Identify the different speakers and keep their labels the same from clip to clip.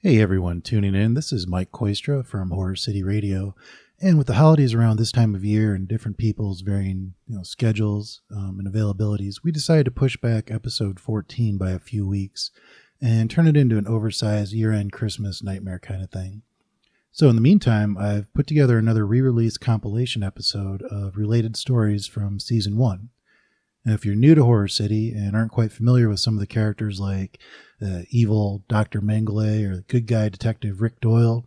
Speaker 1: Hey everyone tuning in, this is Mike Kooistra from Horror City Radio, and with the holidays around this time of year and different people's varying schedules and availabilities, we decided to push back episode 14 by a few weeks and turn it into an oversized year-end Christmas nightmare kind of thing. So in the meantime, I've put together another re-release compilation episode of related stories from Season 1. Now, if you're new to Horror City and aren't quite familiar with some of the characters like evil Dr. Mengele or the good guy Detective Rick Doyle,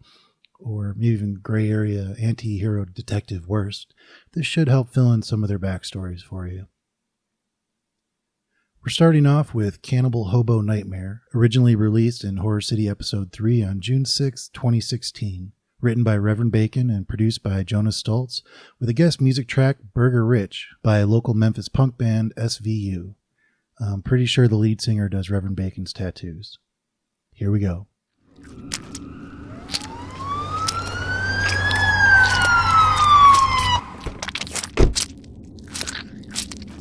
Speaker 1: or maybe even gray area anti-hero Detective Wurst, this should help fill in some of their backstories for you. We're starting off with Cannibal Hobo Nightmare, originally released in Horror City Episode 3 on June 6, 2016. Written by Reverend Bacon and produced by Jonas Stoltz, with a guest music track, Burger Rich, by local Memphis punk band SVU. I'm pretty sure the lead singer does Reverend Bacon's tattoos. Here we go.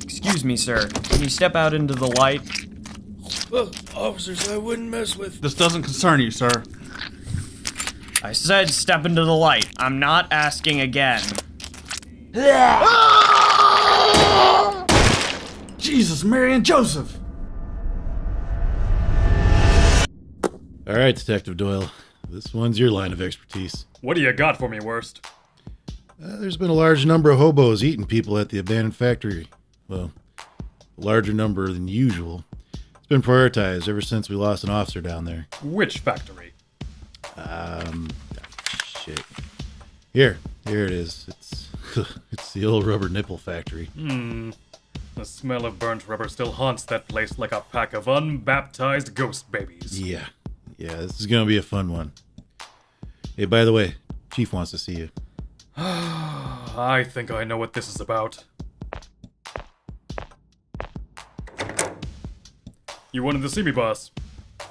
Speaker 2: Excuse me, sir. Can you step out into the light?
Speaker 3: Well, officers, I wouldn't mess with...
Speaker 4: This doesn't concern you, sir.
Speaker 2: I said step into the light. I'm not asking again.
Speaker 4: Jesus, Mary and Joseph!
Speaker 1: All right, Detective Doyle. This one's your line of expertise.
Speaker 5: What do you got for me, Wurst?
Speaker 1: There's been a large number of hobos eating people at the abandoned factory. Well, a larger number than usual. It's been prioritized ever since we lost an officer down there.
Speaker 5: Which factory?
Speaker 1: Shit. Here it is. It's the old rubber nipple factory.
Speaker 5: The smell of burnt rubber still haunts that place like a pack of unbaptized ghost babies.
Speaker 1: Yeah, this is gonna be a fun one. Hey, by the way, Chief wants to see you.
Speaker 5: I think I know what this is about. You wanted to see me, boss?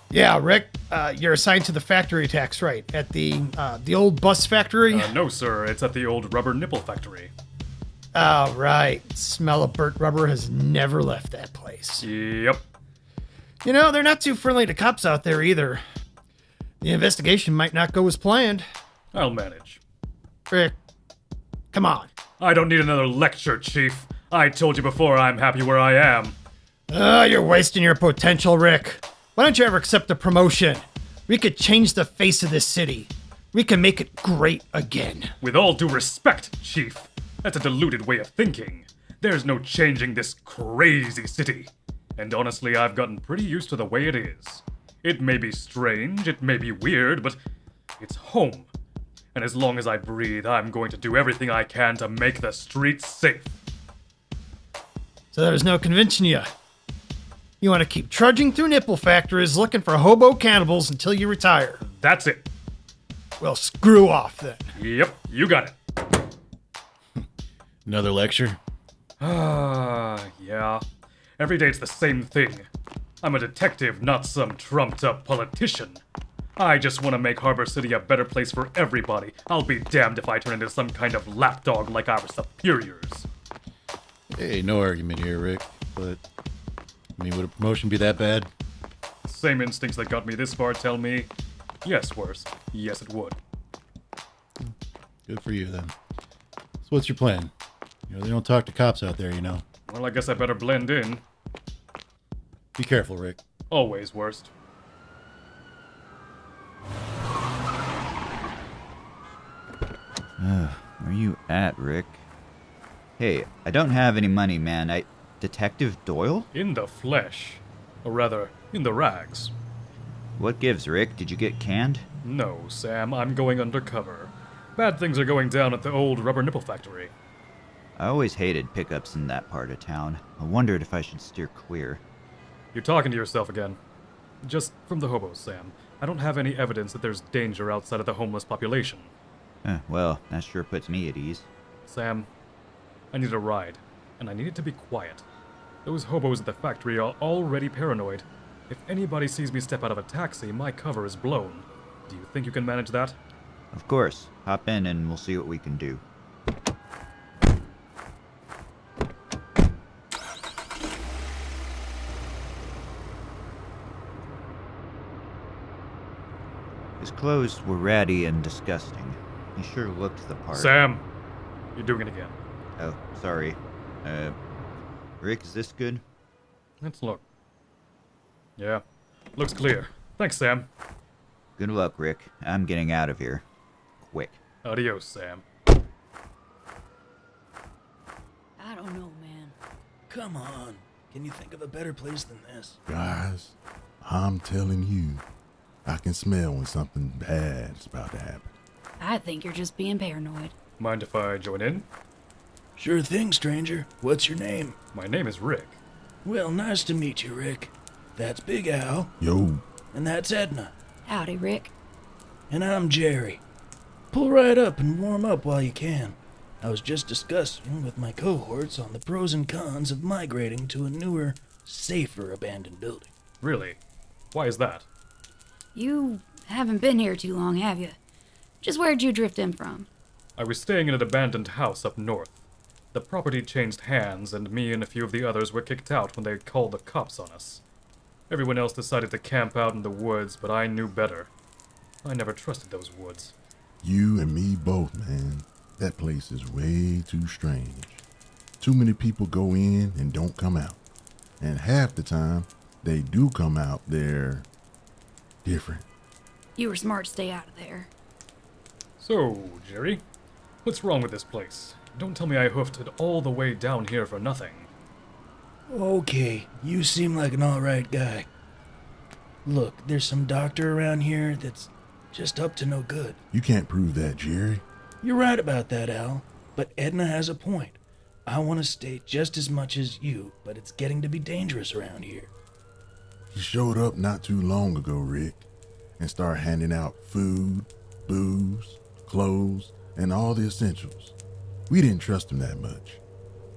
Speaker 3: Yeah, Rick, you're assigned to the factory tax, right? At the old bus factory?
Speaker 5: No, sir. It's at the old rubber nipple factory.
Speaker 3: Oh, right. Smell of burnt rubber has never left that place.
Speaker 5: Yep.
Speaker 3: You know, they're not too friendly to cops out there either. The investigation might not go as planned.
Speaker 5: I'll manage.
Speaker 3: Rick, come on.
Speaker 5: I don't need another lecture, Chief. I told you before I'm happy where I am.
Speaker 3: You're wasting your potential, Rick. Why don't you ever accept a promotion? We could change the face of this city. We can make it great again.
Speaker 5: With all due respect, Chief, that's a deluded way of thinking. There's no changing this crazy city. And honestly, I've gotten pretty used to the way it is. It may be strange, it may be weird, but it's home. And as long as I breathe, I'm going to do everything I can to make the streets safe.
Speaker 3: So there's no convincing you. You want to keep trudging through nipple factories looking for hobo cannibals until you retire.
Speaker 5: That's it.
Speaker 3: Well, screw off then.
Speaker 5: Yep, you got it.
Speaker 1: Another lecture?
Speaker 5: Yeah. Every day it's the same thing. I'm a detective, not some trumped-up politician. I just want to make Harbor City a better place for everybody. I'll be damned if I turn into some kind of lapdog like our superiors.
Speaker 1: Hey, no argument here, Rick, but... would a promotion be that bad?
Speaker 5: Same instincts that got me this far tell me, yes, Wurst. Yes, it would.
Speaker 1: Good for you, then. So what's your plan? They don't talk to cops out there,
Speaker 5: Well, I guess I better blend in.
Speaker 1: Be careful, Rick.
Speaker 5: Always, Wurst.
Speaker 6: Where you at, Rick? Hey, I don't have any money, man. Detective Doyle?
Speaker 5: In the flesh. Or rather, in the rags.
Speaker 6: What gives, Rick? Did you get canned?
Speaker 5: No, Sam, I'm going undercover. Bad things are going down at the old rubber nipple factory.
Speaker 6: I always hated pickups in that part of town. I wondered if I should steer clear.
Speaker 5: You're talking to yourself again. Just from the hobos, Sam. I don't have any evidence that there's danger outside of the homeless population.
Speaker 6: Well, that sure puts me at ease.
Speaker 5: Sam, I need a ride, and I need it to be quiet. Those hobos at the factory are already paranoid. If anybody sees me step out of a taxi, my cover is blown. Do you think you can manage that?
Speaker 6: Of course. Hop in and we'll see what we can do. His clothes were ratty and disgusting. He sure looked the part.
Speaker 5: Sam, you're doing it again.
Speaker 6: Oh, sorry. Rick, is this good?
Speaker 5: Let's look. Yeah, looks clear. Thanks, Sam.
Speaker 6: Good luck, Rick. I'm getting out of here. Quick.
Speaker 5: Adios, Sam.
Speaker 7: I don't know, man.
Speaker 8: Come on. Can you think of a better place than this?
Speaker 9: Guys, I'm telling you, I can smell when something bad's about to happen.
Speaker 7: I think you're just being paranoid.
Speaker 5: Mind if I join in?
Speaker 8: Sure thing, stranger. What's your name?
Speaker 5: My name is Rick.
Speaker 8: Well, nice to meet you, Rick. That's Big Al.
Speaker 9: Yo,
Speaker 8: And that's Edna.
Speaker 7: Howdy, Rick.
Speaker 8: And I'm Jerry. Pull right up and warm up while you can. I was just discussing with my cohorts on the pros and cons of migrating to a newer, safer abandoned building.
Speaker 5: Really? Why is that?
Speaker 7: You haven't been here too long, have you? Just where'd you drift in from?
Speaker 5: I was staying in an abandoned house up north. The property changed hands, and me and a few of the others were kicked out when they called the cops on us. Everyone else decided to camp out in the woods, but I knew better. I never trusted those woods.
Speaker 9: you and me both, man. That place is way too strange. Too many people go in and don't come out. And half the time, they do come out, they're different.
Speaker 7: You were smart to stay out of there.
Speaker 5: So, Jerry, what's wrong with this place? Don't tell me I hoofed it all the way down here for nothing.
Speaker 8: Okay, you seem like an alright guy. Look, there's some doctor around here that's just up to no good.
Speaker 9: You can't prove that, Jerry.
Speaker 8: You're right about that, Al. But Edna has a point. I want to stay just as much as you, but it's getting to be dangerous around here.
Speaker 9: He showed up not too long ago, Rick, and started handing out food, booze, clothes, and all the essentials. We didn't trust him that much.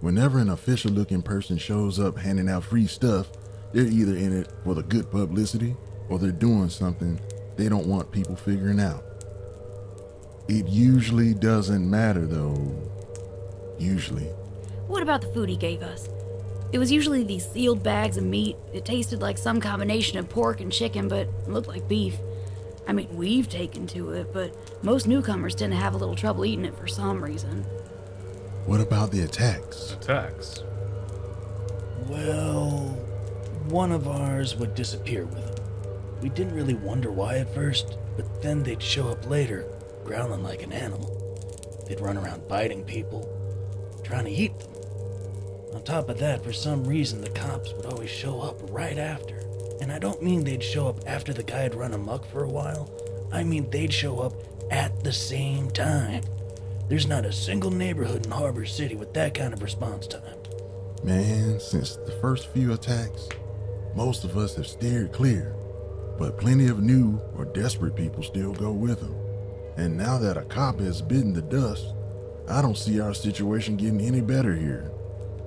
Speaker 9: Whenever an official-looking person shows up handing out free stuff, they're either in it for the good publicity or they're doing something they don't want people figuring out. It usually doesn't matter, though. Usually.
Speaker 7: What about the food he gave us? It was usually these sealed bags of meat. It tasted like some combination of pork and chicken, but looked like beef. I mean, we've taken to it, but most newcomers tend to have a little trouble eating it for some reason.
Speaker 9: What about the attacks?
Speaker 5: Attacks?
Speaker 8: Well, one of ours would disappear with him. We didn't really wonder why at first, but then they'd show up later, growling like an animal. They'd run around biting people, trying to eat them. On top of that, for some reason, the cops would always show up right after. And I don't mean they'd show up after the guy had run amok for a while. I mean they'd show up at the same time. There's not a single neighborhood in Harbor City with that kind of response time.
Speaker 9: Man, since the first few attacks, most of us have steered clear. But plenty of new or desperate people still go with them. And now that a cop has bitten the dust, I don't see our situation getting any better here.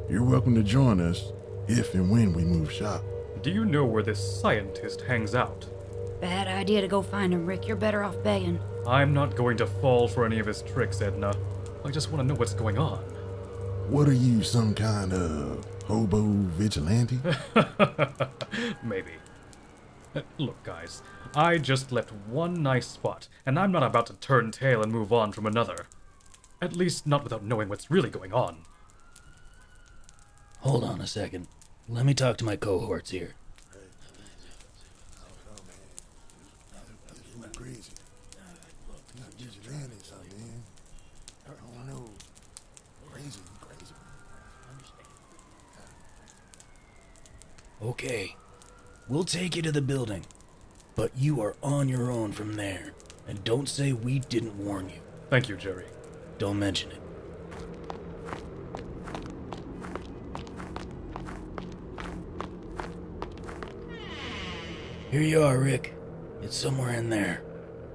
Speaker 9: You're welcome to join us if and when we move shop.
Speaker 5: Do you know where this scientist hangs out?
Speaker 7: Bad idea to go find him, Rick. You're better off begging.
Speaker 5: I'm not going to fall for any of his tricks, Edna. I just want to know what's going on.
Speaker 9: What are you, some kind of hobo vigilante?
Speaker 5: Maybe. Look, guys, I just left one nice spot, and I'm not about to turn tail and move on from another. At least not without knowing what's really going on.
Speaker 8: Hold on a second. Let me talk to my cohorts here. Okay, we'll take you to the building, but you are on your own from there, and don't say we didn't warn you.
Speaker 5: Thank you, Jerry.
Speaker 8: Don't mention it. Here you are, Rick. It's somewhere in there.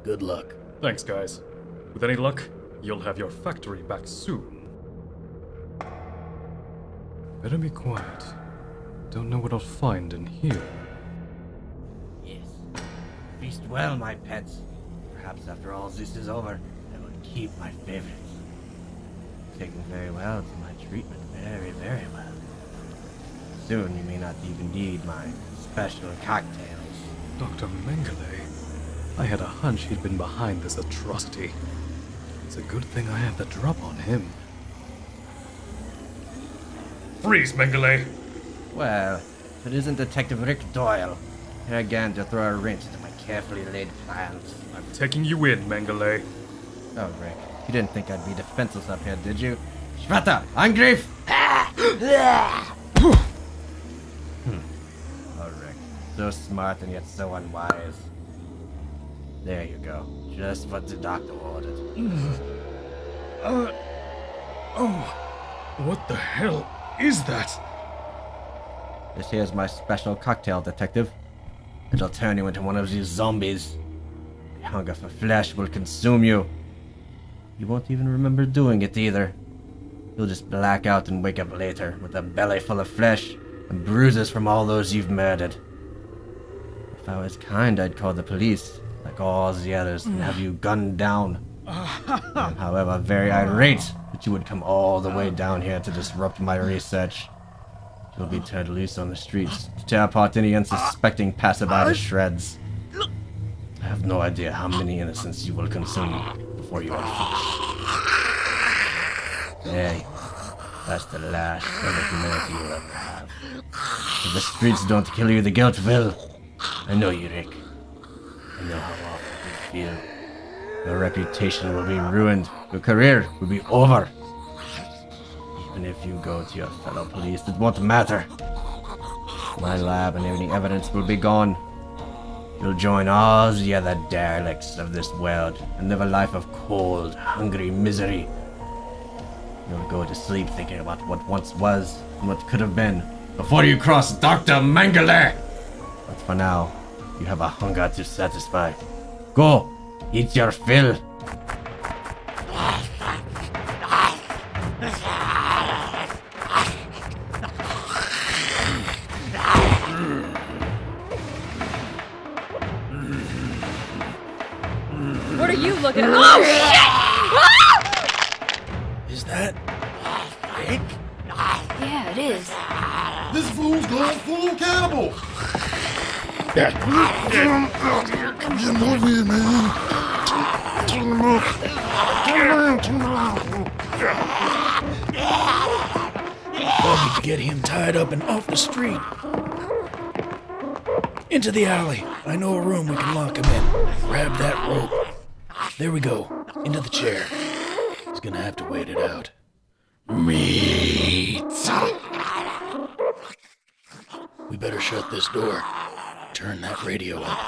Speaker 8: Good luck.
Speaker 5: Thanks, guys. With any luck, you'll have your factory back soon. Better be quiet. Don't know what I'll find in here.
Speaker 10: Yes. Feast well, my pets. Perhaps after all this is over, I will keep my favorites. Taken very well to my treatment. Very, very well. Soon you may not even need my special cocktails.
Speaker 5: Dr. Mengele. I had a hunch he'd been behind this atrocity. It's a good thing I have the drop on him. Freeze, Mengele!
Speaker 10: Well, if it isn't Detective Rick Doyle, here again to throw a wrench into my carefully laid plans.
Speaker 5: I'm taking you in, Mengele.
Speaker 10: Oh, Rick, you didn't think I'd be defenseless up here, did you? Schwata, Angriff! Oh, Rick, so smart and yet so unwise. There you go, just what the doctor ordered.
Speaker 5: What the hell is that?
Speaker 10: This here's my special cocktail, Detective. It'll turn you into one of these zombies. The hunger for flesh will consume you. You won't even remember doing it either. You'll just black out and wake up later with a belly full of flesh and bruises from all those you've murdered. If I was kind, I'd call the police, like all the others, and have you gunned down. I'm, however, very irate that you would come all the way down here to disrupt my research. You'll be turned loose on the streets to tear apart any unsuspecting passerby to shreds. I have no idea how many innocents you will consume before you are finished. Hey, that's the last of the humanity you'll ever have. If the streets don't kill you, the guilt will. I know you, Rick. I know how awful you feel. Your reputation will be ruined. Your career will be over. Even if you go to your fellow police, it won't matter. My lab and any evidence will be gone. You'll join all the other derelicts of this world and live a life of cold, hungry misery. You'll go to sleep thinking about what once was and what could have been before you cross Dr. Mengele. But for now, you have a hunger to satisfy. Go, eat your fill.
Speaker 11: What are you looking at? Oh, shit!
Speaker 8: Is that Rick?
Speaker 7: Yeah, it is.
Speaker 9: This fool's going full cannibal. Get him over here, man. Turn him up. Turn him around.
Speaker 8: Well, we can get him tied up and off the street. Into the alley. I know a room we can lock him in. Grab that rope. There we go. Into the chair. He's gonna have to wait it out. Meat. We better shut this door. Turn that radio up.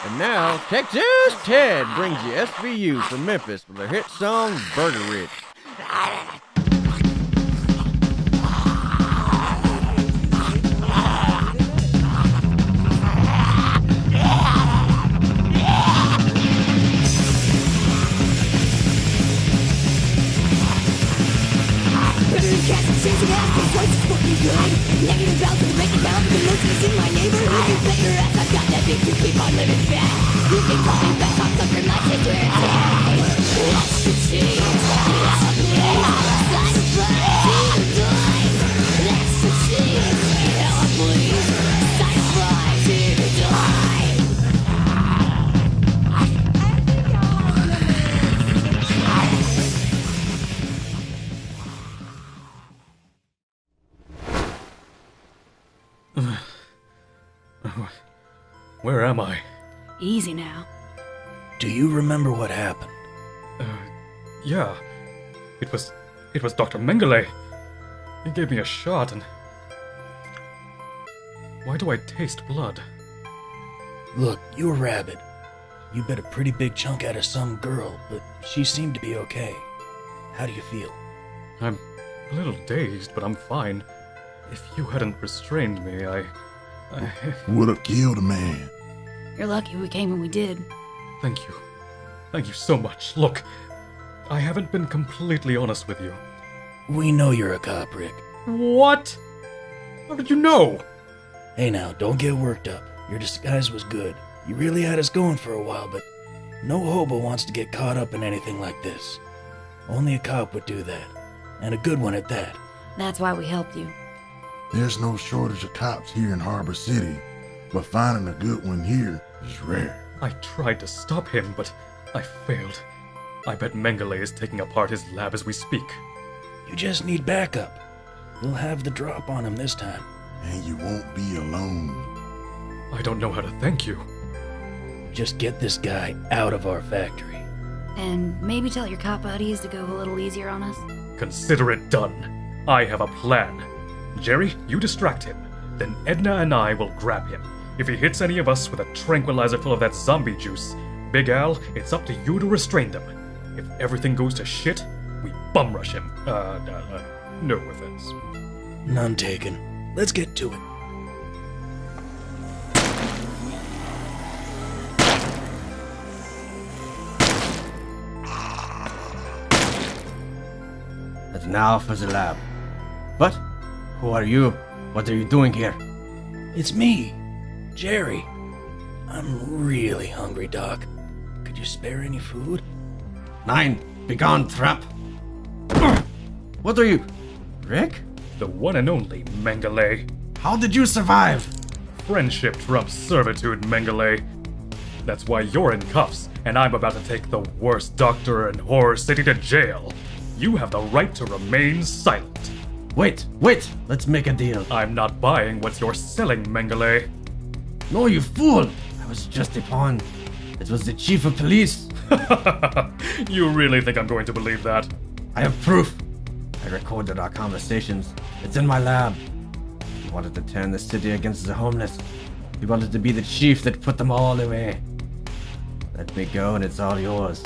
Speaker 12: And now, Texas Ted brings you SVU from Memphis with their hit song, Burger Rich.
Speaker 13: Negative balance to break it down. The most you see my neighbor. You can bet your ass I've got that big to keep on living fast. You can call me back on sucker my shit where it's at. Let's succeed. Let's please. Satisfied to die. Let's succeed. Hell please. Satisfied to die.
Speaker 5: Where am I?
Speaker 7: Easy now.
Speaker 8: Do you remember what happened?
Speaker 5: Yeah. It was Dr. Mengele. He gave me a shot and... Why do I taste blood?
Speaker 8: Look, you were rabid. You bit a pretty big chunk out of some girl, but she seemed to be okay. How do you feel?
Speaker 5: I'm a little dazed, but I'm fine. If you hadn't restrained me, I
Speaker 9: would have killed a man.
Speaker 7: You're lucky we came when we did.
Speaker 5: Thank you. Thank you so much. Look, I haven't been completely honest with you.
Speaker 8: We know you're a cop, Rick.
Speaker 5: What? How did you know?
Speaker 8: Hey now, don't get worked up. Your disguise was good. You really had us going for a while, but no hobo wants to get caught up in anything like this. Only a cop would do that. And a good one at that.
Speaker 7: That's why we helped you.
Speaker 9: There's no shortage of cops here in Harbor City, but finding a good one here is rare.
Speaker 5: I tried to stop him, but I failed. I bet Mengele is taking apart his lab as we speak.
Speaker 8: You just need backup. We'll have the drop on him this time.
Speaker 9: And you won't be alone.
Speaker 5: I don't know how to thank you.
Speaker 8: Just get this guy out of our factory.
Speaker 7: And maybe tell your cop buddies to go a little easier on us.
Speaker 5: Consider it done. I have a plan. Jerry, you distract him. Then Edna and I will grab him. If he hits any of us with a tranquilizer full of that zombie juice, Big Al, it's up to you to restrain them. If everything goes to shit, we bum rush him. No offense.
Speaker 8: None taken. Let's get to it.
Speaker 12: And now for the lab. But who are you? What are you doing here?
Speaker 8: It's me, Jerry. I'm really hungry, Doc. Could you spare any food?
Speaker 12: Nine, begone, trap. What are you, Rick?
Speaker 5: The one and only Mengele.
Speaker 12: How did you survive?
Speaker 5: Friendship trumps servitude, Mengele. That's why you're in cuffs, and I'm about to take the worst doctor in Horror City to jail. You have the right to remain silent.
Speaker 12: Wait, let's make a deal.
Speaker 5: I'm not buying what you're selling, Mengele.
Speaker 12: No, you fool! I was just a pawn. It was the chief of police.
Speaker 5: You really think I'm going to believe that?
Speaker 12: I have proof. I recorded our conversations. It's in my lab. He wanted to turn the city against the homeless. He wanted to be the chief that put them all away. Let me go and it's all yours.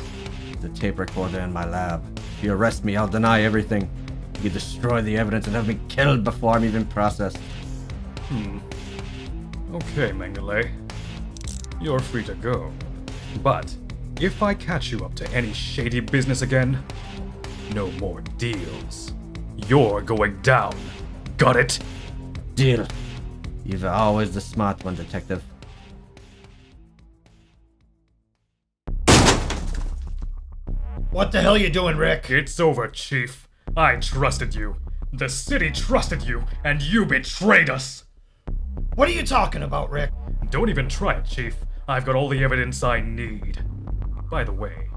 Speaker 12: The tape recorder in my lab. If you arrest me, I'll deny everything. You destroy the evidence and have me killed before I'm even processed.
Speaker 5: Okay, Mengele. You're free to go. But if I catch you up to any shady business again, no more deals. You're going down. Got it?
Speaker 12: Deal. You're always the smart one, Detective.
Speaker 3: What the hell you doing, Rick?
Speaker 5: It's over, Chief. I trusted you. The city trusted you, and you betrayed us.
Speaker 3: What are you talking about, Rick?
Speaker 5: Don't even try it, Chief. I've got all the evidence I need. By the way,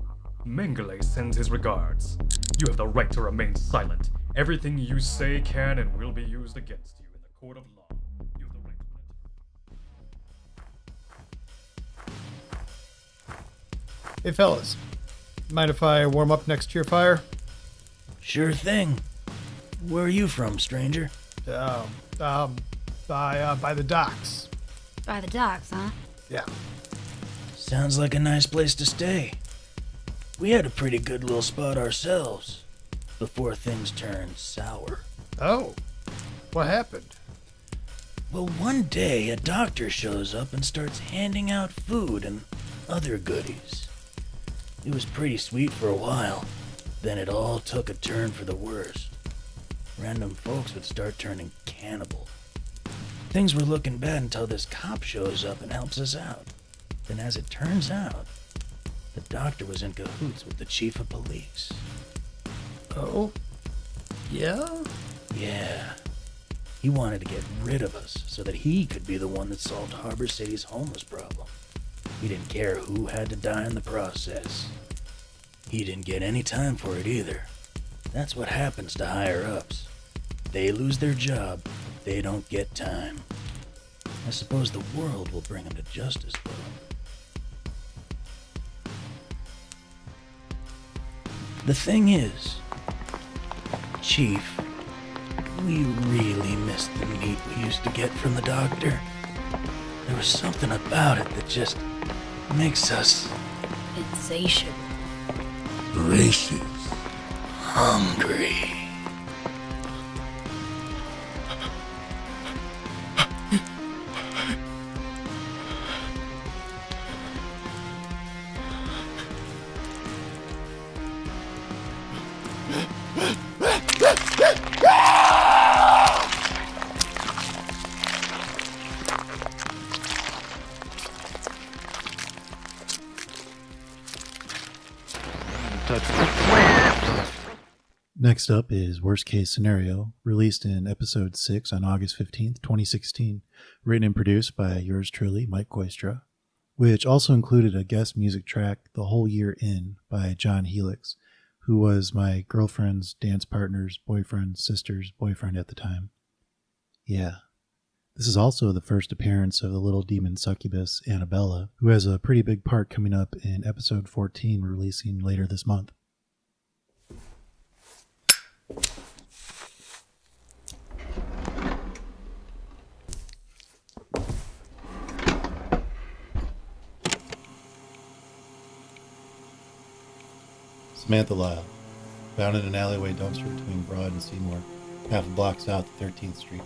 Speaker 5: Mengele sends his regards. You have the right to remain silent. Everything you say can and will be used against you in the court of law. You have the right to...
Speaker 3: Hey, fellas. Mind if I warm up next to your fire?
Speaker 8: Sure thing. Where are you from, stranger?
Speaker 3: By the docks.
Speaker 7: By the docks, huh?
Speaker 3: Yeah.
Speaker 8: Sounds like a nice place to stay. We had a pretty good little spot ourselves before things turned sour.
Speaker 3: Oh, what happened?
Speaker 8: Well, one day a doctor shows up and starts handing out food and other goodies. It was pretty sweet for a while. Then it all took a turn for the worse. Random folks would start turning cannibal. Things were looking bad until this cop shows up and helps us out. Then as it turns out, the doctor was in cahoots with the chief of police.
Speaker 3: Oh? Yeah?
Speaker 8: Yeah. He wanted to get rid of us so that he could be the one that solved Harbor City's homeless problem. He didn't care who had to die in the process. He didn't get any time for it either. That's what happens to higher-ups. They lose their job, they don't get time. I suppose the world will bring him to justice, though. The thing is, Chief, we really missed the meat we used to get from the doctor. There was something about it that just makes us
Speaker 7: Insatiable.
Speaker 9: Voracious.
Speaker 8: hungry.
Speaker 1: Next up is Wurst Case Scenario, released in episode 6 on August 15th, 2016, written and produced by yours truly, Mike Kooistra, which also included a guest music track, The Whole Year In, by John Helix, who was my girlfriend's dance partner's boyfriend's sister's boyfriend at the time. Yeah. This is also the first appearance of the little demon succubus, Annabella, who has a pretty big part coming up in episode 14, releasing later this month. Samantha Lyle, found in an alleyway dumpster between Broad and Seymour, half a block south of 13th Street.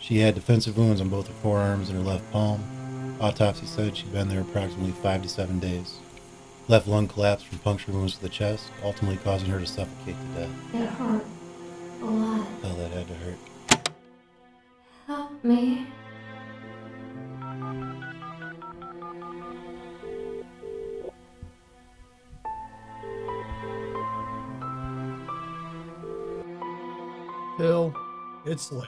Speaker 1: She had defensive wounds on both her forearms and her left palm. Autopsy said she'd been there approximately 5 to 7 days. Left lung collapse from puncture wounds to the chest, ultimately causing her to suffocate to death.
Speaker 13: It hurt a lot.
Speaker 1: Hell, that had to hurt.
Speaker 13: Help me.
Speaker 3: Phil, it's late.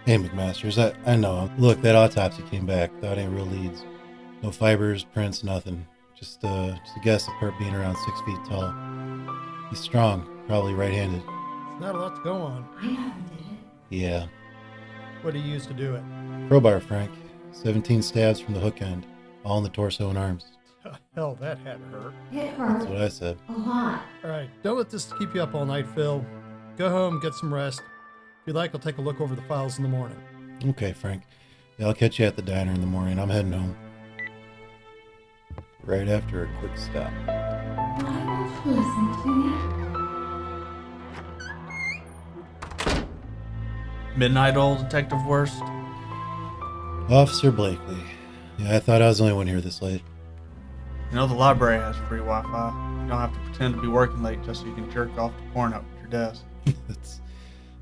Speaker 1: Hey, McMasters, I know. Look, that autopsy came back. That ain't real leads. No fibers, prints, nothing. Just a guess at Perp being around 6 feet tall. He's strong, probably right-handed.
Speaker 3: Not a lot to go on.
Speaker 13: I know who did it.
Speaker 1: Yeah.
Speaker 3: What did he use to do it?
Speaker 1: Crowbar, Frank. 17 stabs from the hook end, all in the torso and arms.
Speaker 3: Hell, that had to hurt.
Speaker 13: It hurt
Speaker 1: That's what I said.
Speaker 13: a lot.
Speaker 3: All right, don't let this keep you up all night, Phil. Go home, get some rest. If you like, I'll take a look over the files in the morning.
Speaker 1: Okay, Frank. Yeah, I'll catch you at the diner in the morning. I'm heading home. Right after a quick stop.
Speaker 13: Why won't you listen to me?
Speaker 4: Midnight old Detective Wurst.
Speaker 1: Officer Blakely. Yeah, I thought I was the only one here this late.
Speaker 4: You know the library has free Wi-Fi. You don't have to pretend to be working late just so you can jerk off to porn out at your desk.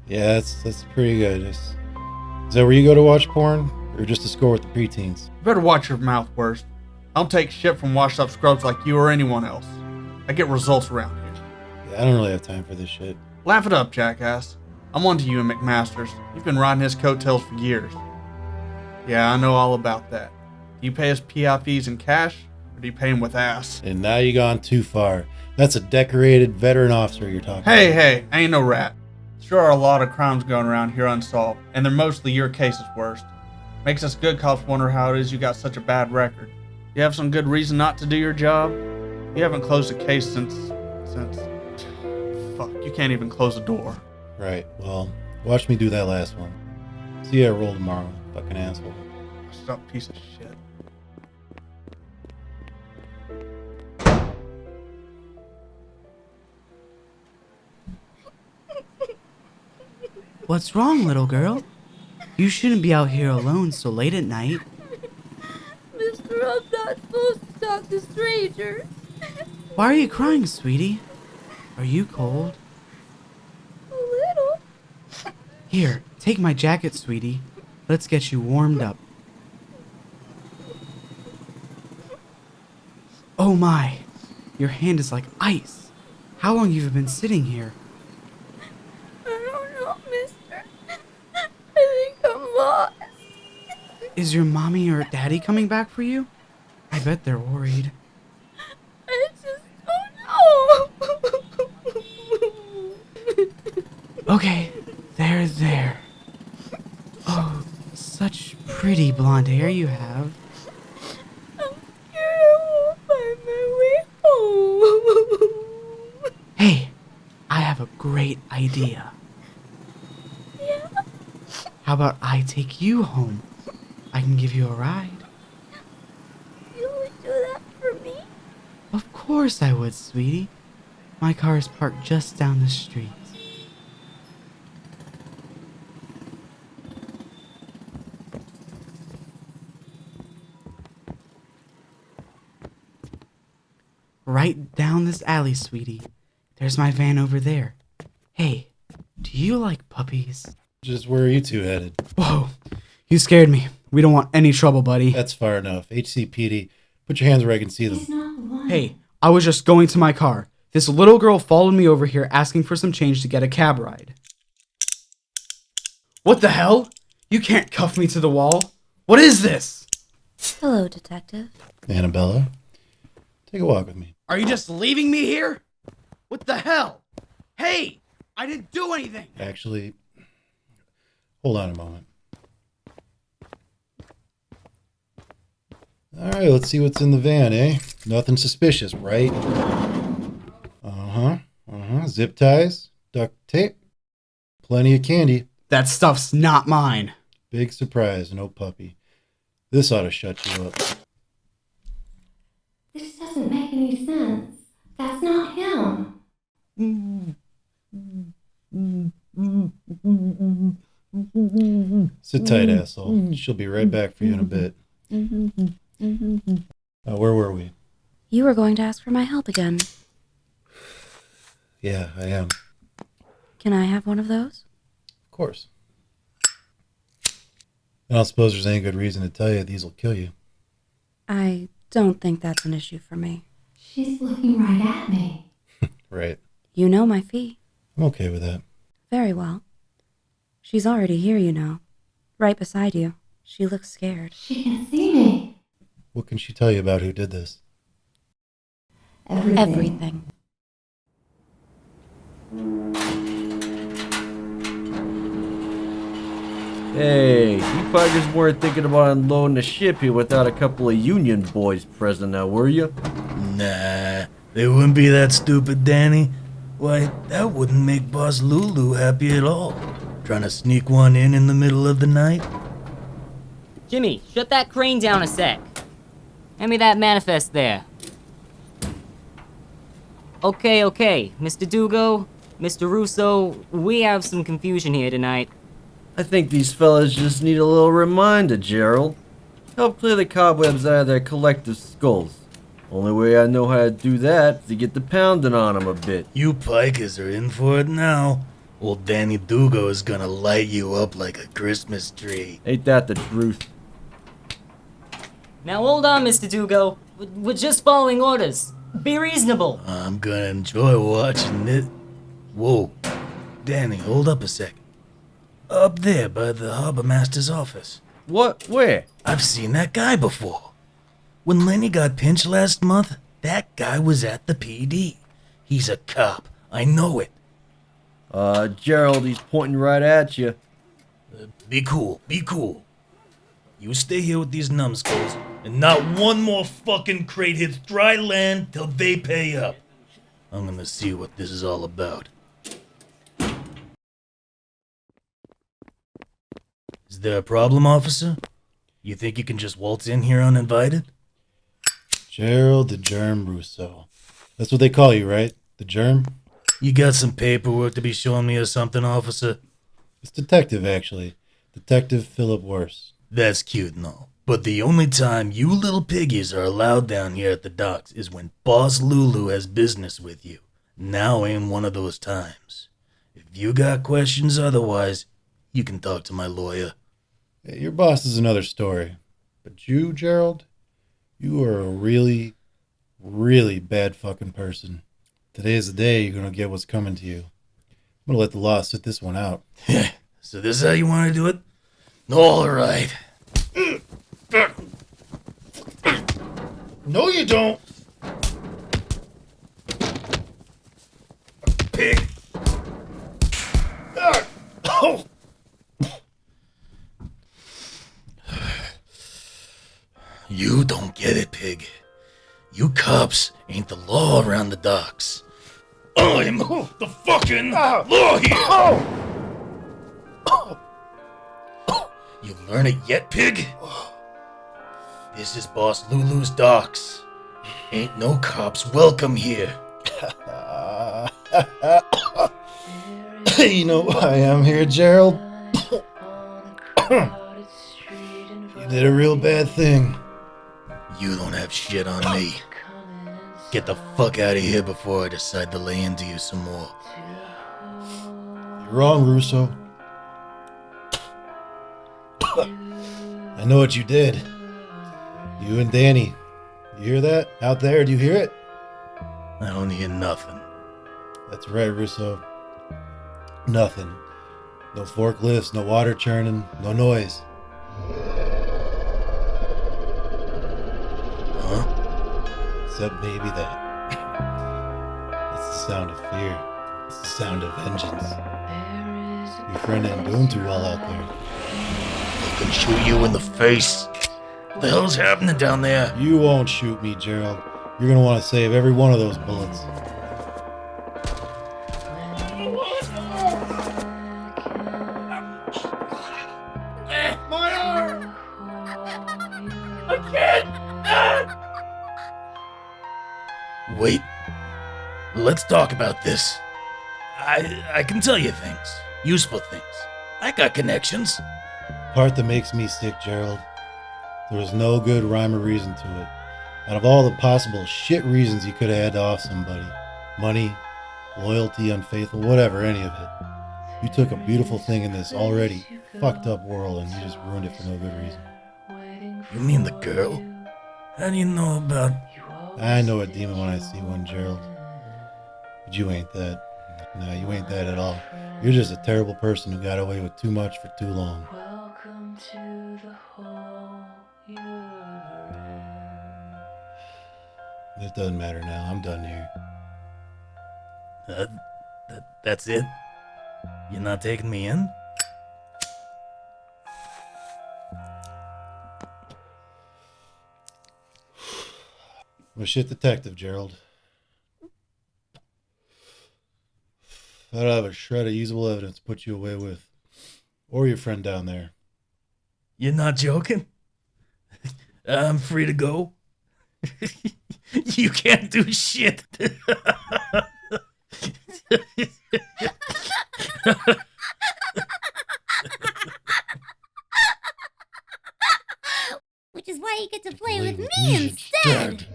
Speaker 1: that's pretty good. Is that where you go to watch porn? Or just to score with the preteens?
Speaker 4: You better watch your mouth, Wurst. I don't take shit from washed up scrubs like you or anyone else. I get results around here.
Speaker 1: Yeah, I don't really have time for this shit.
Speaker 4: Laugh it up, jackass. I'm on to you and McMasters. You've been riding his coattails for years. Yeah, I know all about that. Do you pay his PI fees in cash, or do you pay him with ass?
Speaker 1: And now you gone too far. That's a decorated veteran officer you're talking about.
Speaker 4: Hey, I ain't no rat. Sure are a lot of crimes going around here unsolved, and they're mostly your cases, Wurst. Makes us good cops wonder how it is you got such a bad record. You have some good reason not to do your job? You haven't closed a case since... Fuck, you can't even close a door.
Speaker 1: Right, well, watch me do that last one. See you at roll tomorrow, fucking asshole.
Speaker 4: Stop, piece of shit.
Speaker 14: What's wrong, little girl? You shouldn't be out here alone so late at night.
Speaker 11: Mister, I'm not supposed to talk to strangers.
Speaker 14: Why are you crying, sweetie? Are you cold?
Speaker 11: A little.
Speaker 14: Here, take my jacket, sweetie. Let's get you warmed up. Oh my, your hand is like ice. How long have you been sitting here?
Speaker 11: I don't know, mister. I think I'm lost.
Speaker 14: Is your mommy or daddy coming back for you? I bet they're worried.
Speaker 11: I just don't know.
Speaker 14: Okay, there. Oh, such pretty blonde hair you have.
Speaker 11: I'm scared I won't find my way home.
Speaker 14: Hey, I have a great idea.
Speaker 11: Yeah?
Speaker 14: How about I take you home? I can give you a ride.
Speaker 11: You would do that for me?
Speaker 14: Of course I would, sweetie. My car is parked just down the street. Right down this alley, sweetie. There's my van over there. Hey, do you like puppies?
Speaker 1: Just where are you two headed?
Speaker 14: Whoa, you scared me. We don't want any trouble, buddy.
Speaker 1: That's far enough. HCPD, put your hands where I can see them.
Speaker 13: He's not the one.
Speaker 14: Hey, I was just going to my car. This little girl followed me over here asking for some change to get a cab ride. What the hell? You can't cuff me to the wall. What is this?
Speaker 7: Hello, Detective.
Speaker 1: Annabella, take a walk with me.
Speaker 14: Are you just leaving me here? What the hell? Hey, I didn't do anything.
Speaker 1: Actually, hold on a moment. All right, let's see what's in the van, eh? Nothing suspicious, right? Zip ties, duct tape, plenty of candy.
Speaker 14: That stuff's not mine.
Speaker 1: Big surprise, no puppy. This ought to shut you up.
Speaker 11: This doesn't make any sense. That's not him.
Speaker 1: Sit tight, asshole. She'll be right back for you in a bit. Where were we?
Speaker 7: You were going to ask for my help again.
Speaker 1: Yeah, I am.
Speaker 7: Can I have one of those?
Speaker 1: Of course. I don't suppose there's any good reason to tell you these will kill you.
Speaker 7: I don't think that's an issue for me.
Speaker 11: She's looking right at me.
Speaker 1: Right.
Speaker 7: You know my fee.
Speaker 1: I'm okay with that.
Speaker 7: Very well. She's already here, you know. Right beside you. She looks scared.
Speaker 11: She can see me.
Speaker 1: What can she tell you about who did this?
Speaker 7: Everything.
Speaker 10: Hey, you fuckers weren't thinking about unloading the ship here without a couple of Union boys present now, were you?
Speaker 8: Nah, they wouldn't be that stupid, Danny. Why, that wouldn't make Boss Lulu happy at all. Trying to sneak one in the middle of the night?
Speaker 15: Jimmy, shut that crane down a sec. Hand me that manifest there. Okay, Mr. Dugo, Mr. Russo, we have some confusion here tonight.
Speaker 10: I think these fellas just need a little reminder, Gerald. Help clear the cobwebs out of their collective skulls. Only way I know how to do that is to get the pounding on them a bit.
Speaker 8: You pikers are in for it now. Old Danny Dugo is gonna light you up like a Christmas tree.
Speaker 10: Ain't that the truth?
Speaker 15: Now hold on, Mr. Dugo. We're just following orders. Be reasonable.
Speaker 8: I'm gonna enjoy watching it. Whoa. Danny, hold up a sec. Up there by the harbor master's office.
Speaker 10: What? Where?
Speaker 8: I've seen that guy before. When Lenny got pinched last month, that guy was at the PD. He's a cop. I know it.
Speaker 10: Gerald, he's pointing right at you.
Speaker 8: Be cool. You stay here with these numbskulls, and not one more fucking crate hits dry land till they pay up. I'm gonna see what this is all about. Is there a problem, officer? You think you can just waltz in here uninvited?
Speaker 1: Gerald the Germ Russo. That's what they call you, right? The Germ?
Speaker 8: You got some paperwork to be showing me or something, officer?
Speaker 1: It's Detective, actually. Detective Philip Wurst.
Speaker 8: That's cute and all. But the only time you little piggies are allowed down here at the docks is when Boss Lulu has business with you. Now ain't one of those times. If you got questions otherwise, you can talk to my lawyer.
Speaker 1: Hey, your boss is another story. But you, Gerald, you are a really, really bad fucking person. Today's the day you're gonna get what's coming to you. I'm gonna let the law sit this one out.
Speaker 8: So this is how you want to do it? All right. No, you don't. Pig. Oh. You don't get it, pig. You cops ain't the law around the docks. I'm the fucking law here. You learn it yet, pig? This is Boss Lulu's docks. Ain't no cops welcome here.
Speaker 1: You know why I'm here, Gerald? You did a real bad thing.
Speaker 8: You don't have shit on me. Get the fuck out of here before I decide to lay into you some more.
Speaker 1: You're wrong, Russo. I know what you did. You and Danny. You hear that? Out there, do you hear it?
Speaker 8: I don't hear nothing.
Speaker 1: That's right, Russo. Nothing. No forklifts, no water churning, no noise.
Speaker 8: Huh?
Speaker 1: Except maybe that. It's the sound of fear. It's the sound of vengeance. Your friend ain't doing too well out there.
Speaker 8: I can shoot you in the face. What the hell's happening down there?
Speaker 1: You won't shoot me, Gerald. You're gonna want to save every one of those bullets.
Speaker 3: My arm! I can't!
Speaker 8: Wait. Let's talk about this. I can tell you things. Useful things. I got connections.
Speaker 1: Part that makes me sick, Gerald. There was no good rhyme or reason to it. Out of all the possible shit reasons you could have had to off somebody, money, loyalty, unfaithful, whatever, any of it, you took a beautiful thing in this already fucked up world and you just ruined it for no good reason.
Speaker 8: You mean the girl? How do you know about...
Speaker 1: I know a demon when I see one, Gerald. But you ain't that. No, you ain't that at all. You're just a terrible person who got away with too much for too long.
Speaker 13: Welcome to the hole you
Speaker 1: It doesn't matter now. I'm done here.
Speaker 8: That's it? You're not taking me in?
Speaker 1: I'm a shit detective, Gerald. I don't have a shred of usable evidence to put you away with. Or your friend down there.
Speaker 8: You're not joking? I'm free to go? You can't do shit.
Speaker 16: Which is why you get to play with me instead.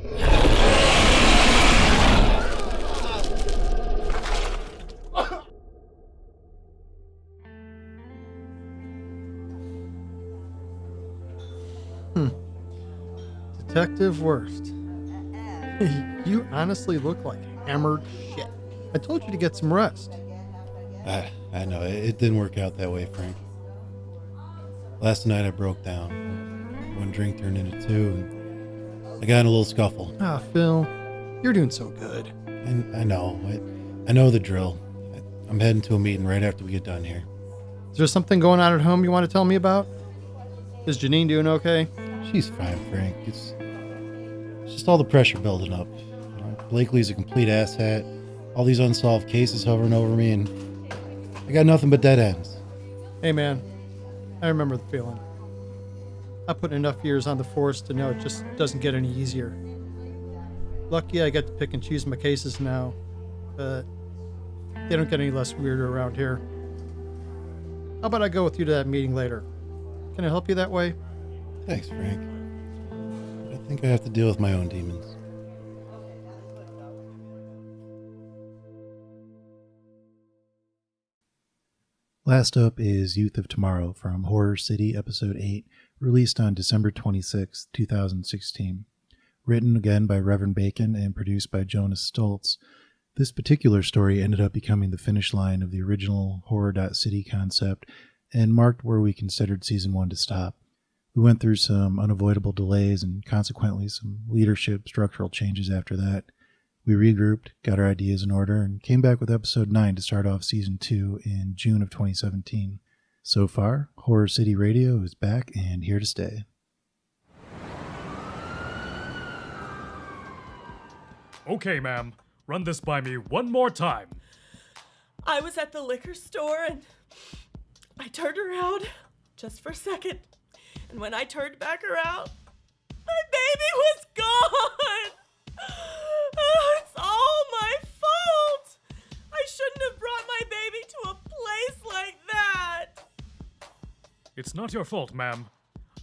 Speaker 3: Detective Wurst. You honestly look like hammered shit. I told you to get some rest.
Speaker 1: I know, it didn't work out that way, Frank. Last night I broke down. One drink turned into two, and I got in a little scuffle.
Speaker 3: Ah, Phil, you're doing so good.
Speaker 1: And I know the drill. I'm heading to a meeting right after we get done here.
Speaker 3: Is there something going on at home you want to tell me about? Is Janine doing okay?
Speaker 1: She's fine, Frank. It's just all the pressure building up. You know, Blakely's a complete asshat. All these unsolved cases hovering over me, and I got nothing but dead ends.
Speaker 3: Hey, man, I remember the feeling. I put enough years on the force to know it just doesn't get any easier. Lucky I get to pick and choose my cases now, but they don't get any less weird around here. How about I go with you to that meeting later? Can I help you that way?
Speaker 1: Thanks, Frank. I think I have to deal with my own demons. Last up is Youth of Tomorrow from Horror City Episode 8, released on December 26, 2016. Written again by Reverend Bacon and produced by Jonas Stoltz. This particular story ended up becoming the finish line of the original horror.city concept and marked where we considered Season 1 to stop. We went through some unavoidable delays and consequently some leadership structural changes after that. We regrouped, got our ideas in order, and came back with Episode 9 to start off Season 2 in June of 2017. So far, Horror City Radio is back and here to stay.
Speaker 5: Okay, ma'am. Run this by me one more time.
Speaker 17: I was at the liquor store and I turned around just for a second. And when I turned back around, my baby was gone. Oh, it's all my fault. I shouldn't have brought my baby to a place like that.
Speaker 5: It's not your fault, ma'am.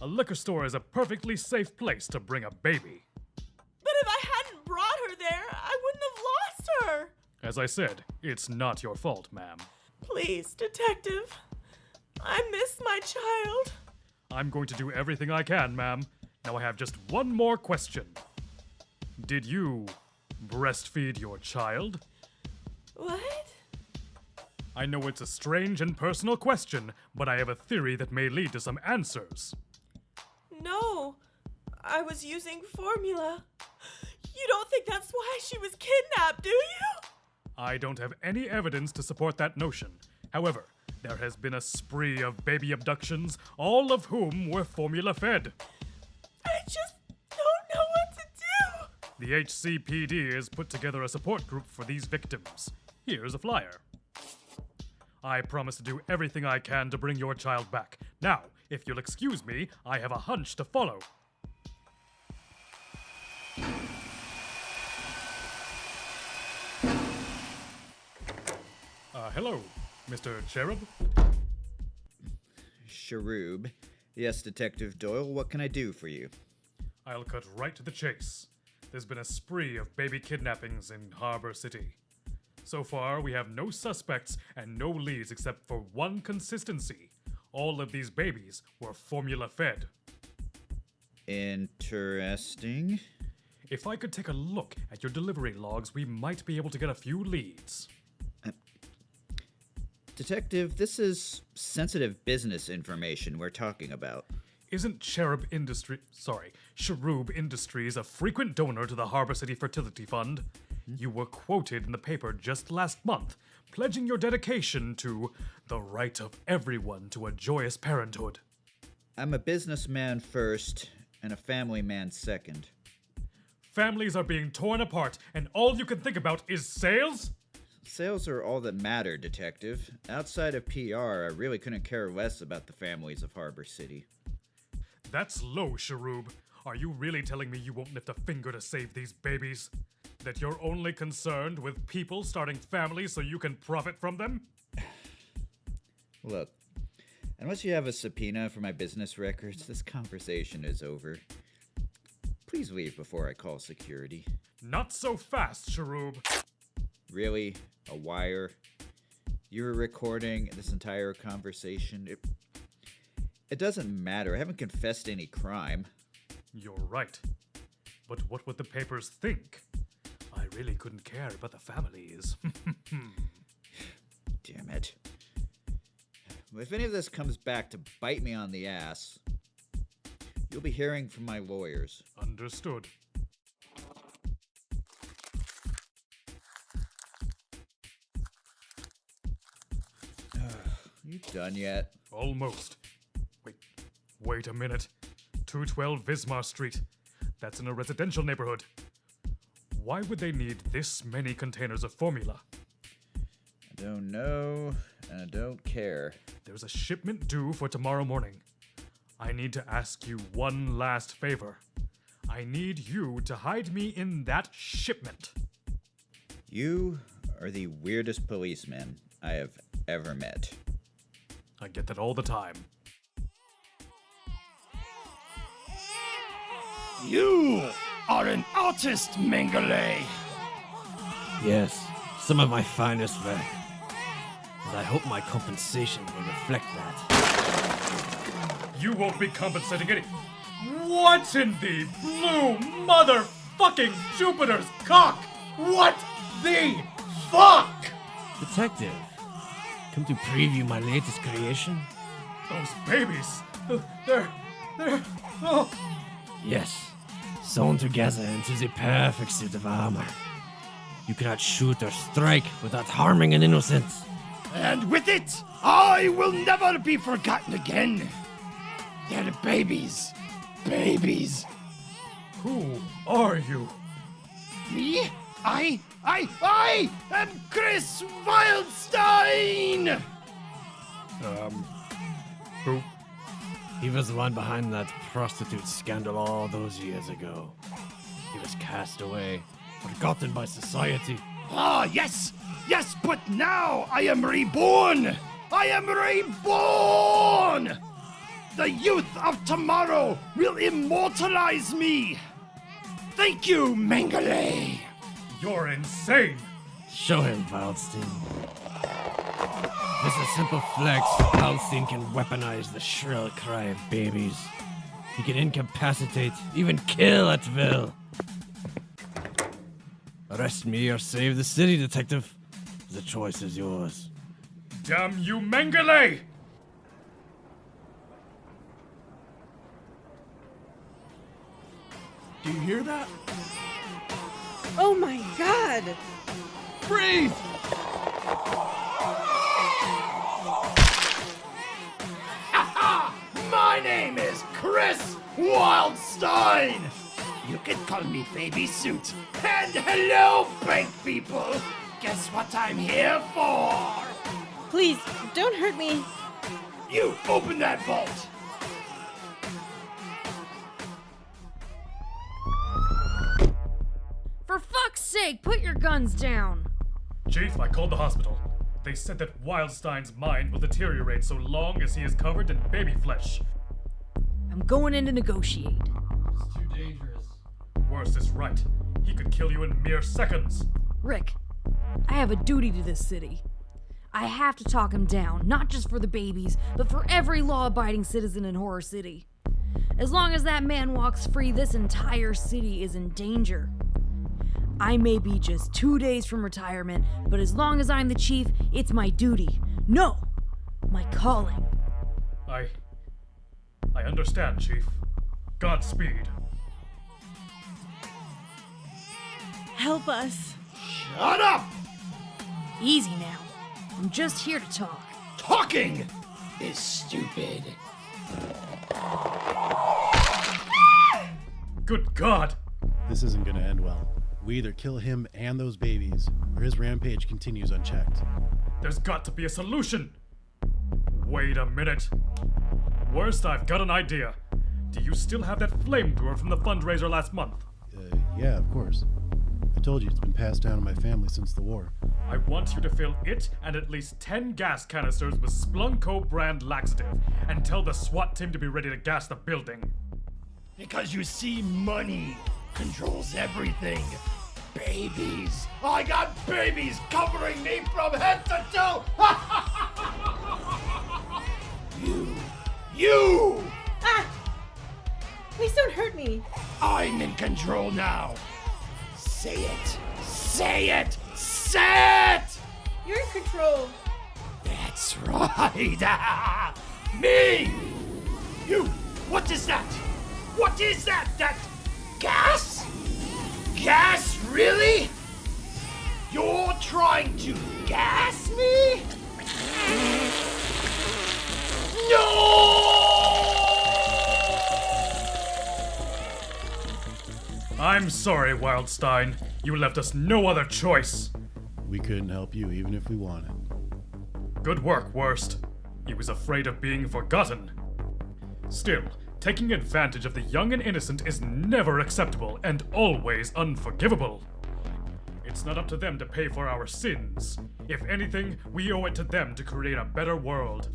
Speaker 5: A liquor store is a perfectly safe place to bring a baby.
Speaker 17: But if I hadn't brought her there, I wouldn't have lost her.
Speaker 5: As I said, it's not your fault, ma'am.
Speaker 17: Please, detective. I miss my child.
Speaker 5: I'm going to do everything I can, ma'am. Now I have just one more question. Did you breastfeed your child?
Speaker 17: What?
Speaker 5: I know it's a strange and personal question, but I have a theory that may lead to some answers.
Speaker 17: No, I was using formula. You don't think that's why she was kidnapped, do you?
Speaker 5: I don't have any evidence to support that notion. However, there has been a spree of baby abductions, all of whom were formula fed.
Speaker 17: I just don't know what to do.
Speaker 5: The HCPD has put together a support group for these victims. Here's a flyer. I promise to do everything I can to bring your child back. Now, if you'll excuse me, I have a hunch to follow. Hello, Mr. Cherub?
Speaker 6: Cherub. Yes, Detective Doyle, what can I do for you?
Speaker 5: I'll cut right to the chase. There's been a spree of baby kidnappings in Harbor City. So far, we have no suspects and no leads except for one consistency. All of these babies were formula fed.
Speaker 6: Interesting.
Speaker 5: If I could take a look at your delivery logs, we might be able to get a few leads.
Speaker 6: Detective, this is sensitive business information we're talking about.
Speaker 5: Isn't Cherub Industries a frequent donor to the Harbor City Fertility Fund? You were quoted in the paper just last month, pledging your dedication to the right of everyone to a joyous parenthood.
Speaker 6: I'm a businessman first, and a family man second.
Speaker 5: Families are being torn apart, and all you can think about is sales?
Speaker 6: Sales are all that matter, Detective. Outside of PR, I really couldn't care less about the families of Harbor City.
Speaker 5: That's low, Cherub. Are you really telling me you won't lift a finger to save these babies? That you're only concerned with people starting families so you can profit from them?
Speaker 6: Look, unless you have a subpoena for my business records, this conversation is over. Please leave before I call security.
Speaker 5: Not so fast, Cherub.
Speaker 6: Really? A wire? You were recording this entire conversation? It doesn't matter. I haven't confessed any crime.
Speaker 5: You're right. But what would the papers think? I really couldn't care about the families.
Speaker 6: Damn it. If any of this comes back to bite me on the ass, you'll be hearing from my lawyers.
Speaker 5: Understood.
Speaker 6: You done yet?
Speaker 5: Almost. Wait a minute. 212 Vismar Street. That's in a residential neighborhood. Why would they need this many containers of formula?
Speaker 6: I don't know, and I don't care.
Speaker 5: There's a shipment due for tomorrow morning. I need to ask you one last favor. I need you to hide me in that shipment.
Speaker 6: You are the weirdest policeman I have ever met.
Speaker 5: I get that all the time.
Speaker 10: You are an artist, Mengele! Yes, some of my finest work. And I hope my compensation will reflect that.
Speaker 5: You won't be compensating any. What in the blue motherfucking Jupiter's cock? What the fuck?
Speaker 10: Detective, come to preview my latest creation?
Speaker 5: Those babies, they're, oh.
Speaker 10: Yes, sewn together into the perfect suit of armor. You cannot shoot or strike without harming an innocent.
Speaker 18: And with it, I will never be forgotten again. They're babies. Babies.
Speaker 5: Who are you?
Speaker 18: Me? I am Chris Wildstein!
Speaker 5: Who?
Speaker 10: He was the one behind that prostitute scandal all those years ago. He was cast away, forgotten by society.
Speaker 18: Ah, yes! Yes, but now I am reborn! I am reborn! The youth of tomorrow will immortalize me! Thank you, Mengele!
Speaker 5: You're insane!
Speaker 10: Show him, Wildstein. With a simple flex, Wildstein can weaponize the shrill cry of babies. He can incapacitate, even kill at will. Arrest me or save the city, Detective.
Speaker 18: The choice is yours.
Speaker 5: Damn you, Mengele!
Speaker 18: Do you hear that?
Speaker 17: Oh my god!
Speaker 18: Freeze! My name is Chris Wildstein! You can call me Baby Suit. And hello, bank people! Guess what I'm here for?
Speaker 17: Please, don't hurt me.
Speaker 18: You open that vault!
Speaker 19: For fuck's sake, put your guns down!
Speaker 5: Chief, I called the hospital. They said that Wildstein's mind will deteriorate so long as he is covered in baby flesh.
Speaker 19: I'm going in to negotiate.
Speaker 18: It's too dangerous.
Speaker 5: Wurst is right. He could kill you in mere seconds.
Speaker 19: Rick, I have a duty to this city. I have to talk him down, not just for the babies, but for every law-abiding citizen in Horror City. As long as that man walks free, this entire city is in danger. I may be just 2 days from retirement, but as long as I'm the chief, it's my duty. No, my calling.
Speaker 5: I understand, Chief. Godspeed.
Speaker 17: Help us.
Speaker 18: Shut up!
Speaker 19: Easy now. I'm just here to talk.
Speaker 18: Talking is stupid.
Speaker 5: Good God!
Speaker 1: This isn't going to end well. We either kill him and those babies, or his rampage continues unchecked.
Speaker 5: There's got to be a solution! Wait a minute. Wurst, I've got an idea. Do you still have that flamethrower from the fundraiser last month?
Speaker 1: Yeah, of course. I told you it's been passed down to my family since the war.
Speaker 5: I want you to fill it and at least 10 gas canisters with Splunko brand laxative and tell the SWAT team to be ready to gas the building.
Speaker 18: Because you see, money controls everything. Babies. I got babies covering me from head to toe. You.
Speaker 17: Ah! Please don't hurt me.
Speaker 18: I'm in control now. Say it. Say it. Say it.
Speaker 17: You're in control.
Speaker 18: That's right. Me. You. What is that? What is that? That gas? Gas? Really? You're trying to gas me? No!
Speaker 5: I'm sorry, Wildstein. You left us no other choice.
Speaker 1: We couldn't help you even if we wanted.
Speaker 5: Good work, Wurst. He was afraid of being forgotten. Still, taking advantage of the young and innocent is never acceptable and always unforgivable. It's not up to them to pay for our sins. If anything, we owe it to them to create a better world.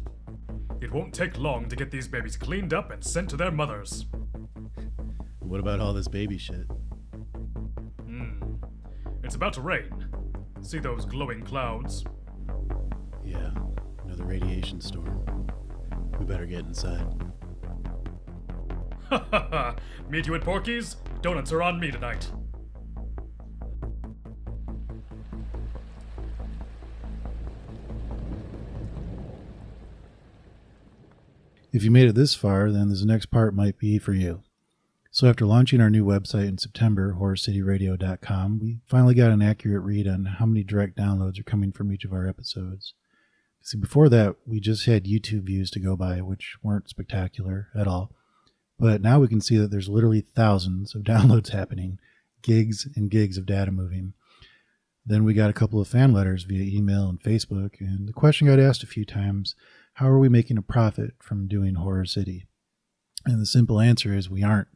Speaker 5: It won't take long to get these babies cleaned up and sent to their mothers.
Speaker 1: What about all this baby shit?
Speaker 5: It's about to rain. See those glowing clouds?
Speaker 1: Yeah, another radiation storm. We better get inside.
Speaker 5: Ha ha ha! Meet you at Porky's? Donuts are on me tonight.
Speaker 1: If you made it this far, then this next part might be for you. So after launching our new website in September, horrorcityradio.com, we finally got an accurate read on how many direct downloads are coming from each of our episodes. See, before that, we just had YouTube views to go by, which weren't spectacular at all. But now we can see that there's literally thousands of downloads happening, gigs and gigs of data moving. Then we got a couple of fan letters via email and Facebook, and the question got asked a few times, how are we making a profit from doing Horror City? And the simple answer is we aren't.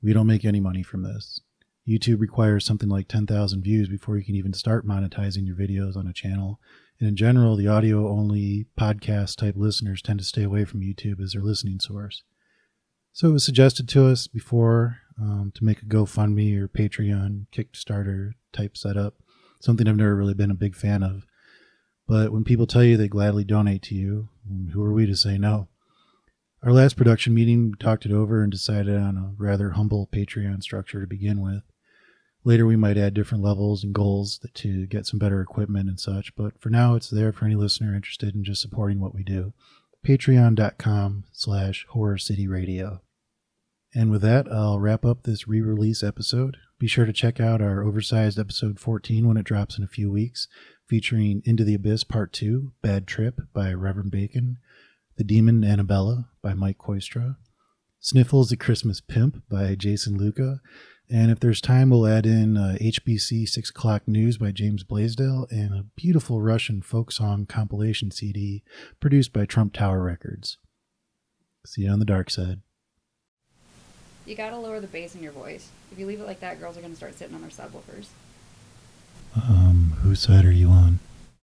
Speaker 1: We don't make any money from this. YouTube requires something like 10,000 views before you can even start monetizing your videos on a channel. And in general, the audio-only podcast-type listeners tend to stay away from YouTube as their listening source. So it was suggested to us before to make a GoFundMe or Patreon, Kickstarter type setup, something I've never really been a big fan of. But when people tell you they gladly donate to you, who are we to say no? Our last production meeting, we talked it over and decided on a rather humble Patreon structure to begin with. Later, we might add different levels and goals to get some better equipment and such. But for now, it's there for any listener interested in just supporting what we do. Patreon.com/HorrorCityRadio. And with that, I'll wrap up this re-release episode. Be sure to check out our oversized episode 14 when it drops in a few weeks, featuring Into the Abyss Part 2, Bad Trip by Reverend Bacon, The Demon Annabella by Mike Kooistra, Sniffles the Christmas Pimp by Jason Luca, and if there's time, we'll add in HBC 6 O'Clock News by James Blaisdell and a beautiful Russian folk song compilation CD produced by Trump Tower Records. See you on the dark side.
Speaker 20: You gotta lower the bass in your voice. If you leave it like that, girls are gonna start sitting on their subwoofers.
Speaker 1: Whose side are you on?